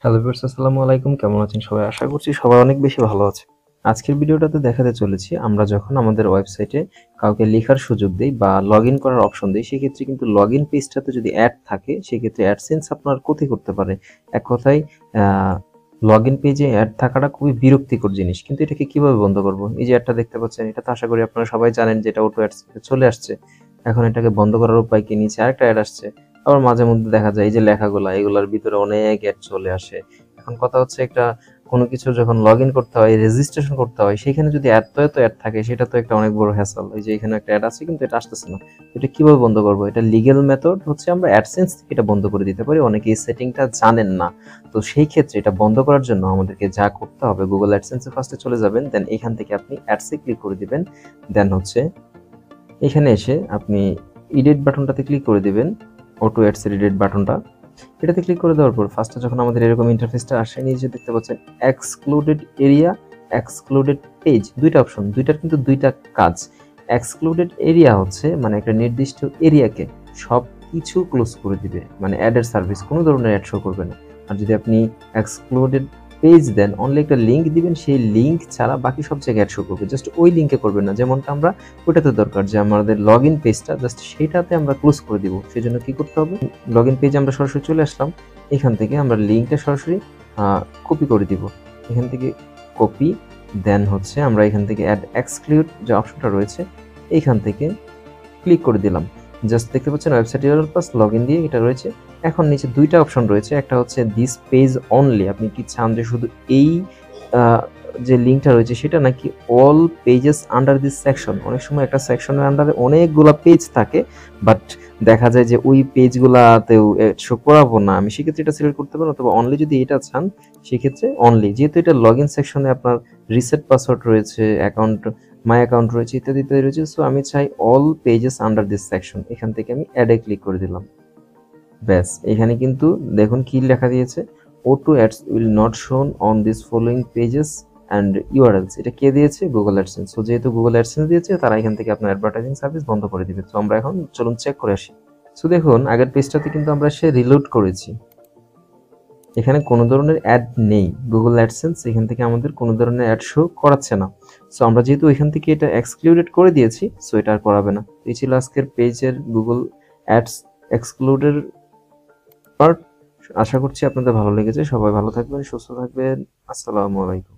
Hello viewers, আসসালামু আলাইকুম। কেমন আছেন সবাই? আশা করছি সবাই অনেক বেশি ভালো আছে। আজকের ভিডিওটাতে দেখাতে চলেছি আমরা যখন আমাদের ওয়েবসাইটে কাউকে লেখার সুযোগ দেই বা লগইন করার অপশন দেই, সেক্ষেত্রে কিন্তু লগইন পেজটাতে যদি অ্যাড থাকে সেক্ষেত্রে অ্যাডসেন্স আপনার ক্ষতি করতে পারে। এক কথায় লগইন পেজে অ্যাড থাকাটা খুবই বিরক্তিকর জিনিস। কিন্তু এটাকে কিভাবে বন্ধ করব? এই যে অ্যাডটা দেখতে পাচ্ছেন, এটা তো আশা করি আপনারা সবাই জানেন যে এটা অটো অ্যাডস চলে আসছে। এখন এটাকে বন্ধ করার উপায় কি? নিচে আরেকটা অ্যাড আসছে। আবার মাঝে মধ্যে দেখা যায় এই যে লেখাগুলা, এগুলার ভিতরে অনেক অ্যাড চলে আসে। এখন কথা হচ্ছে, একটা কোনো কিছু যখন লগইন করতে হয়, রেজিস্ট্রেশন করতে হয়, সেখানে যদি এত অ্যাড থাকে সেটা তো একটা অনেক বড় হ্যাসেল। এই যে এখানে একটা অ্যাড আছে কিন্তু এটা আসতেছে না। এটা কিভাবে বন্ধ করব? এটা লিগ্যাল মেথড হচ্ছে আমরা অ্যাডসেন্স থেকে এটা বন্ধ করে দিতে পারি। অনেকে এই সেটিংটা জানেন না। তো সেই ক্ষেত্রে এটা বন্ধ করার জন্য আমাদেরকে যা করতে হবে, গুগল অ্যাডসেন্সে ফার্স্টে চলে যাবেন, দেন এখান থেকে আপনি অ্যাডসে ক্লিক করে দিবেন। দেন হচ্ছে এখানে এসে আপনি এডিট বাটনটাতে ক্লিক করে দিবেন, অটো অ্যাডস এর এডিট বাটনটা। এটাতে ক্লিক করে দেওয়ার পর ফার্স্টে যখন আমাদের এরকম ইন্টারফেসটা আসে, নিচে দেখতে পাচ্ছেন এক্সক্লুডেড এরিয়া, এক্সক্লুডেড পেজ, দুইটা অপশন, দুইটার কিন্তু দুইটা কাজ। এক্সক্লুডেড এরিয়া হচ্ছে মানে একটা নির্দিষ্ট এরিয়াকে সব কিছু ক্লোজ করে দিবে, মানে অ্যাডের সার্ভিস কোনো ধরনের অ্যাড শো করবে না। আর যদি আপনি এক্সক্লুডেড পেজ দেন, অনলি একটা লিঙ্ক দিবেন, সেই লিঙ্ক ছাড়া বাকি সব জায়গায় অ্যাড শো করবে, জাস্ট ওই লিঙ্কে করবেন না। যেমনটা আমরা ওটাতে দরকার যে আমাদের লগ ইন পেজটা জাস্ট সেটাতে আমরা ক্লোজ করে দিব। সেই জন্য কি করতে হবে, লগ ইন পেজে আমরা সরাসরি চলে আসলাম, এখান থেকে আমরা লিঙ্কটা সরাসরি কপি করে দিব। এখান থেকে কপি, দেন হচ্ছে আমরা এখান থেকে অ্যাড এক্সক্লুড যে অপশনটা রয়েছে এইখান থেকে ক্লিক করে দিলাম। জাস্ট দেখতে পাচ্ছেন ওয়েবসাইট ইউআরএল প্লাস লগইন দিয়ে এটা রয়েছে। এখন নিচে দুইটা অপশন রয়েছে, একটা হচ্ছে দিস পেজ অনলি, আপনি কি চান যে শুধু এই যে লিঙ্কটা রয়েছে সেটা, নাকি all pages under this section. অনেক সময় একটা সেকশনের আন্ডারে অনেকগুলা পেজ থাকে, বাট দেখা যায় যে ওই পেজগুলাতেও শো করাবো না আমি, সেক্ষেত্রে এটা সিলেক্ট করতে পারেন। অথবা অনলি যদি এটা চান সেক্ষেত্রে অনলি, যেহেতু এটা লগ ইন সেকশনে আপনার রিসেট পাসওয়ার্ড রয়েছে, অ্যাকাউন্ট মাই অ্যাকাউন্ট রয়েছে, ইত্যাদি ইত্যাদি রয়েছে। সো আমি চাই all pages under this section, এখান থেকে আমি অ্যাডে ক্লিক করে দিলাম। ব্যাস, এখানে কিন্তু দেখুন কি লেখা দিয়েছে, অটো অ্যাডস উইল নট শোন on this following pages and URLs. এটা কে দিয়েছে? Google AdSense. সো যেহেতু গুগল অ্যাডসেন্স দিয়েছে, তারা এখান থেকে আপনার অ্যাডভার্টাইজিং সার্ভিস বন্ধ করে দিবে। তো আমরা এখন চলুন চেক করে আসি। সো দেখুন আগের পেজটাতে কিন্তু আমরা সে রিলোড করেছি, এখানে কোনো ধরনের অ্যাড নেই। গুগল অ্যাডসেন্স এখান থেকে আমাদের কোনো ধরনের অ্যাড শো করাচ্ছে না। সো আমরা যেহেতু এখান থেকে এটা এক্সক্লুডেড করে দিয়েছি, সো এটা আর করাবে না। এই ছিল আজকের পেজের গুগল অ্যাডস এক্সক্লুডের পার্ট। আশা করছি আপনাদের ভালো লেগেছে। সবাই ভালো থাকবেন, সুস্থ থাকবেন। আসসালামু আলাইকুম।